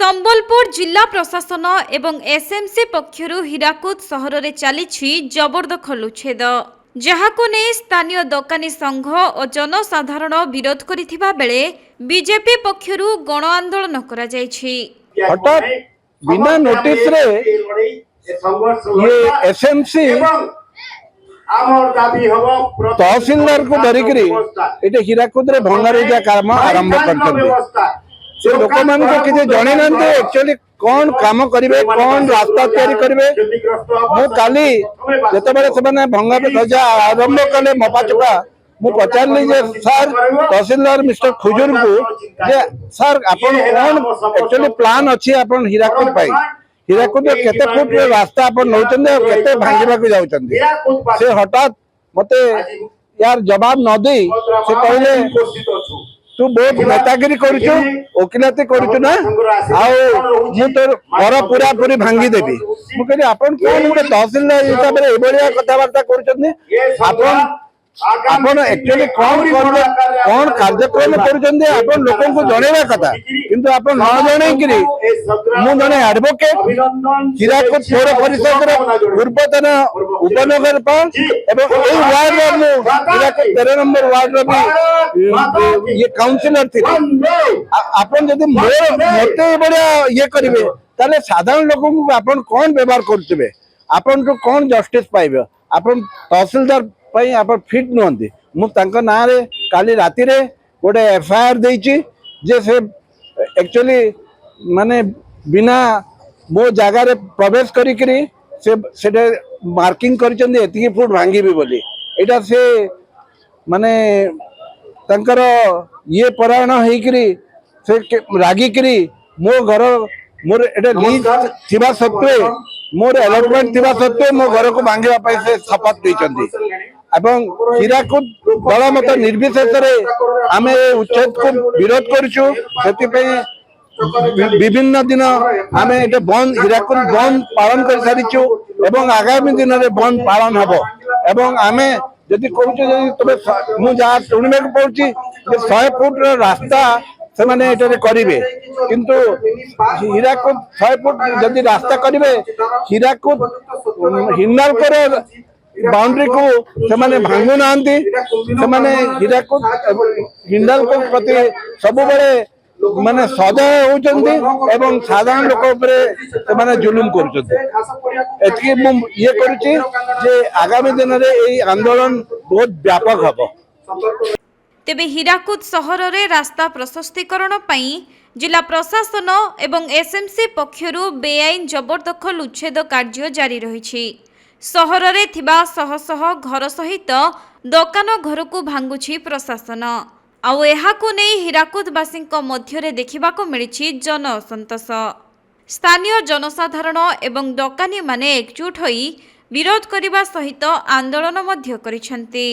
संबलपुर जिला प्रशासन एवं एसएमसी पक्षरु हीराकुद सहर में चली जबरदखल उच्छेद जहाको ने स्थानीय दोकानी संघ और जनसाधारण विरोध करिथिबा बेले बीजेपी पक्षरु गण आंदोलन करा जायछि। हठात बिना नोटिस रे ये एसएमसी तहसीलदार को धरिकरी एटे हीराकुद रे भंगारुजा काम आरंभ करछन्ते। से लोक मान को किजे जणे नंते एक्चुअली कौन काम करिवे कौन रास्ता तैयारी करिवे। मु काली जते बेले से माने भंगारुजा आरंभ कले मपाचका मु पचारली जे सर तहसीलदार मिस्टर खुजूर को जे सर आपन कौन एक्चुअली प्लान अछि आपन हीराकुद पाई हीराकुद केते फुट रास्ता आपन नौचंदे केते भांगीबा को जाउचंदे। से हठात मते यार जवाब न दे से कहले तू बहुत नेतागिरी करूछु ओकिलाती करूछु ना आउ मु तोर घर पूरा पूरी भांगी देबी। मु कहली आपन कोन गुटे तहसीलदार हिसाब रे एबोलिया कथावार्ता करूचंदे आपन एक्चुअली कौन करबे कौन कार्यक्रम करूचंदे आपन लोकन को जणेबा कथा किंतु आपन न जणै किरी मु जणे एडवोकेट हीराकुद पौर परिषद रे पूर्वतन उपनगर पाल एवं एई वार्ड रे मु हीराकुद 13 नंबर वार्ड रे भी ये काउंसिलर थी। आपन जदी मते बडा ये करिवे ताले साधारण लोकन को आपन कौन व्यवहार करथिबे आपन को कौन जस्टिस पाइबे आपन तहसीलदार पई आपन फिट नहंती। मु तांका ना रे काली राती रे गोटे एफआईआर देइची जे से एक्चुअली माने बिना मो जगह रे प्रवेश करी करी से मार्किंग करिचंदी एतिकी फुट भांगीबी बोली एटा से माने तांकर ये परायण हेकरी से रागी करी मो घर मोर एटा लीज थिबा सत्वे मोर अलॉटमेंट थिबा सत्वे मो घर को भांगीबा पई से शपथ देइचंदी एवं हीराकुद दल मत निर्विशेष आम उच्छेद को विरोध करूँ विभिन्न दिन आम ये बंद हीराकुद बंद पालन कर सारी एवं आगामी दिन में बंद पालन हम एवं आम जदि कहूँ तुम मुझे शुणा पड़ी 100 फुट रास्ता से माने करेंगे किंतु हीराकुद 100 फुट जदि रास्ता करेंगे हीराकुद हिंडालकर बाउंड्री को से माने भांगु नांती से माने हीराकुद हिंडालको प्रति सब बड़े माने सदय होचंती एवं साधारण लोक उपरे से माने जुलुम करचंती। एतकी मु ये करूची जे आगामी दिन रे एई आंदोलन बहुत व्यापक हबो। तेबे हीराकुद सहर रे रास्ता प्रशस्तीकरण पई जिला प्रशासन एवं एसएमसी पक्षरु बेआईन जबरदखल उच्छेद कार्य जारी रहिछि। सहर रे थिबा शह शह घर सहित दोकान घर को भांगुछि प्रशासन आउ एहाकु नै हीराकुदवासी मध्य देखिबाको मिलिछि जन असंतोष। स्थानीय जनसाधारण एवं दोकानी माने एकजुट होई विरोध करिबा सहित आंदोलन मध्य करिसेंती।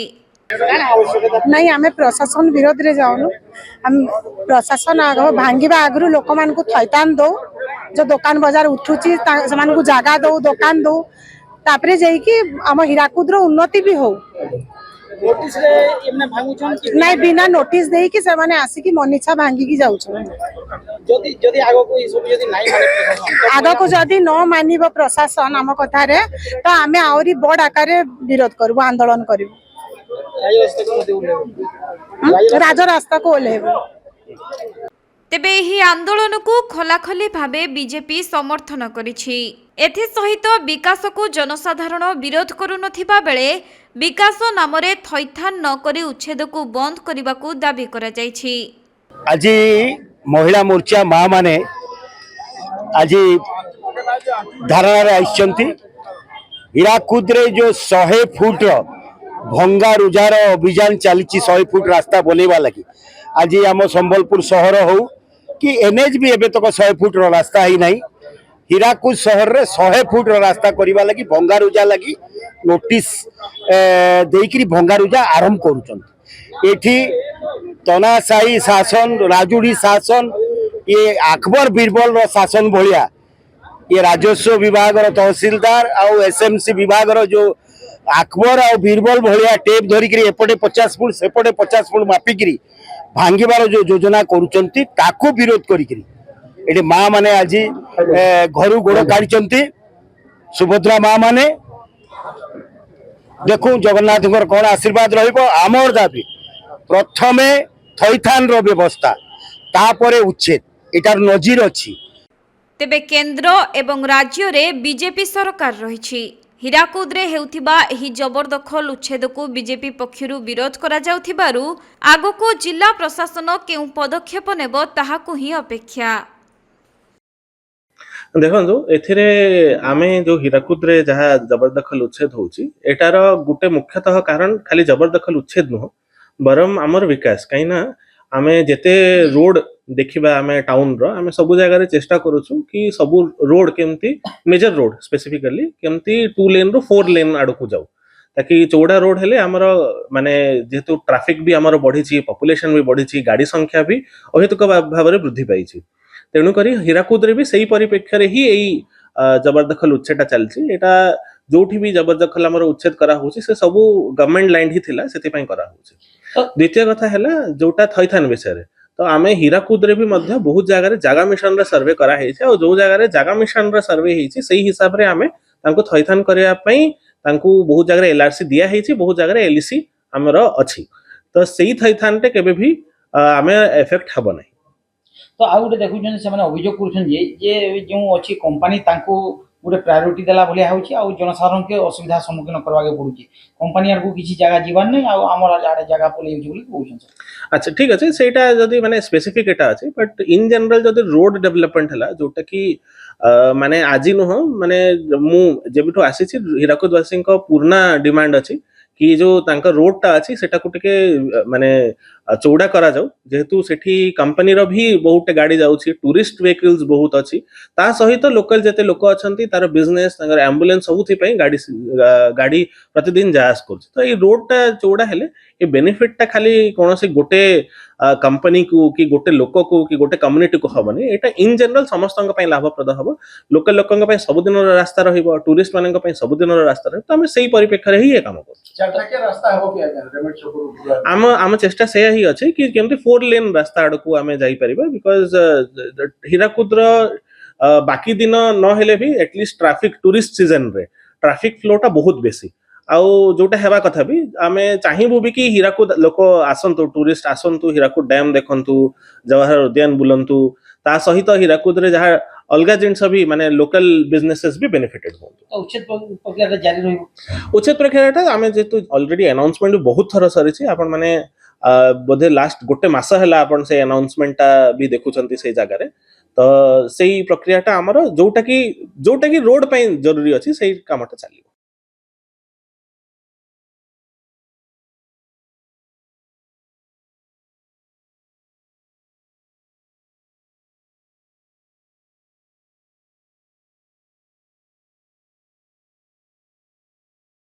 नहीं आमे प्रशासन विरोध रे जाउनु हम प्रशासन आगो भांगीबा आगरु लोक मान को थैतान दो जो दुकान बाजार उठुची समान को जागा दो दुकान दो तापरे जाई कि हम हीराकुद रो उन्नति भी हो। नोटिस रे एमने भांगुछन कि नहीं बिना नोटिस देई कि से माने आसी कि मनीछा भांगी की जाउछ जदी जदी आगो को ई सब जदी नाही माने प्रशासन आगो को जदी न मानिबो प्रशासन हम कथा रे तो आमे आउरी बड़ आकार रे विरोध करबो आंदोलन करबो राज रास्ता को ओलेबो। तेबे एही आंदोलन को खोलाखोली भावे बीजेपी समर्थन करिछि। एथि सहित विकास को जनसाधारण विरोध करू नथिबा बेले विकास नाम रे थैथान न करी उच्छेद को बंद करबा को दाबी करा जायछि। आज महिला मोर्चा माँ माने आज धारणा रे आइछंती हीराकुद रे जो 100 फुट भंगा रुजार अभियान चली 100 फुट रास्ता बनवा लगी आज आम संबलपुर शहर हो कि एनएच भी एबे तक 100 फुट रास्ता ही नहीं हीराकुद शहर रे 100 फुट रास्ता करवा लगी भंगारुजा लगी नोटिस देकरी भंगारुजा आरंभ करूछन। एठी तनाशाही शासन राजुड़ी शासन ये अकबर बीरबल रो शासन भलिया ये राजस्व विभाग रो तहसीलदार आउ एसएमसी विभाग रो जो अकबर और बीरबल भलिया टेप धरिक एपटे 50 फुट सेपटे 50 फुट मापिकी भांगीबार जो योजना करुचंती ताकू विरोध करिकरी ଏଠି ମା ମାନେ ଆଜି ଘରୁ ଗୋଡ଼ କାଢ଼ିଛନ୍ତି ସୁଭଦ୍ରା ମା ମାନେ देखु जगन्नाथ कौन आशीर्वाद रमर दाबी प्रथमे थैथान व्यवस्था तापर उच्छेद इटार नजीर अच्छी तेबे केंद्र एवं राज्य रे बीजेपी सरकार रही हीराकुदरे हेउथिबा एही जबरदखल उच्छेद को बीजेपी पक्षरु विरोध करा जाउथिबारु आगको जिला प्रशासन केउ पदक्षेप नेब ताहाकु ही अपेक्षा। देखो एथिरे आमे जो हीराकुद रे जहाँ जबरदखल उच्छेद होउची एटार गुटे मुख्यतः कारण खाली जबरदखल उच्छेद नुह बरम आमर विकास कहीं ना आमे जेते रोड देखिबा आमे टाउन रो आमे सब जगह रे चेष्टा करूछु कि सब रोड केमती मेजर रोड स्पेसिफिकली केमती 2 लेन रो 4 लेन आडकू जाऊ ताकि चौड़ा रोड हेले आमर माने जेहेतु ट्रैफिक भी आमर बढ़ी पॉपुलेशन भी बढ़ी गाड़ी संख्या भी अहेतुक भाव में वृद्धि पाई तेणुक हीराकुद भी सही परिप्रेक्षी ही यही जबरदखल उच्छेद चलती एटा जो भी जबरदखल आमर उच्छेद करा से सब गवर्नमेंट लैंड ही थिला से करा द्वितीय कथा है जोटा थैथान विषय तो आम हीराकुद भी बहुत जगह जगह मिशन रे सर्वे करा और जो जगह जगह मिशन रे सर्वे से हिसाब से आम थैथान करने बहुत जगह एलआरसी दिया बहुत जगह एलसी आमर अच्छी तो सही थैथान टे केबे भी आम एफेक्ट हब ना। तो आउ गोटे देखुछन से माने अभियोग करूछन जे जो अछि कंपनी तांको गोटे प्रायोरिटी देला भलिया होछि आ जनसाधारण के असुविधा सम्मुखीन करबा के पड़ुछि कंपनी आर को किछि जगह जीवन नै आ हमर आडे जगह पले होछि बोली कहउछन। अच्छा ठीक अछि सेटा जदी माने स्पेसिफिक एटा अछि बट इन जनरल जदी रोड डेवलपमेंट हला जोटा कि माने आजि नुह माने मु जेबिठो आसी छि हीराकुद वासी को पूर्णा डिमांड अछि कि जो तांका रोड टा अछि सेटा को टिके माने चौड़ा करा जाऊ जेहेतु सेठी कंपनी रो भी बहुत गाड़ी जाउछि टूरिस्ट व्हीकल्स बहुत अछि ता सहित लोकल जते लोक अछंती तार बिजनेस तांकर एम्बुलेंस सबुथि पई गाड़ी प्रतिदिन जास करछि तो ए रोड टा चौड़ा हेले ए बेनिफिट टा खाली कोनोसी गोटे कंपनी को कि गोटे लोक को कि गोटे कम्युनिटी को हबनी एटा इन जनरल समस्त पई लाभप्रद हबो लोकल लोकन पई सब दिन रास्ता रहिबो टूरिस्ट मानन पई सब दिन रास्ता रहिबो तो हम सही परिप्रेक्षी ही ए काम करछु चारटाके रास्ता हबो कि रेमेड छपुर आम आम चेष्टा से ही अच्छे कि केमती 4 लेन रास्ता आड़कू आम जापर बिकज हीराकुद बाकी दिन न हेले भी एटलिस्ट ट्रैफिक टूरिस्ट सीजन रे ट्रैफिक फ्लोटा बहुत बेसी आउ जोटा हेबा कथा भी आमे चाहिबू भी कि हीराकुद लोक आसंतु टूरिस्ट आसंतु हीराकुद डैम देखंतु जवाहर उद्यान बुलंतु ता सहित हीराकुद रे जहाँ अलगा जिनस भी माने लोकल बिजनेसेस भी बेनिफिटेड हो तो उच्छेद प्रक्रिया जारी रहइबो उच्छेद प्रक्रिया आमे जेतु ऑलरेडी अनाउंसमेंट बहुत थर सरिछि आपण माने बोधे लास्ट गोटे मास है आपन से अनाउंसमेंट भी देखुचंती से जगह रे तो सही प्रक्रिया आमर जोटा कि रोड पे जरूरी अच्छी से कामटा चलियो।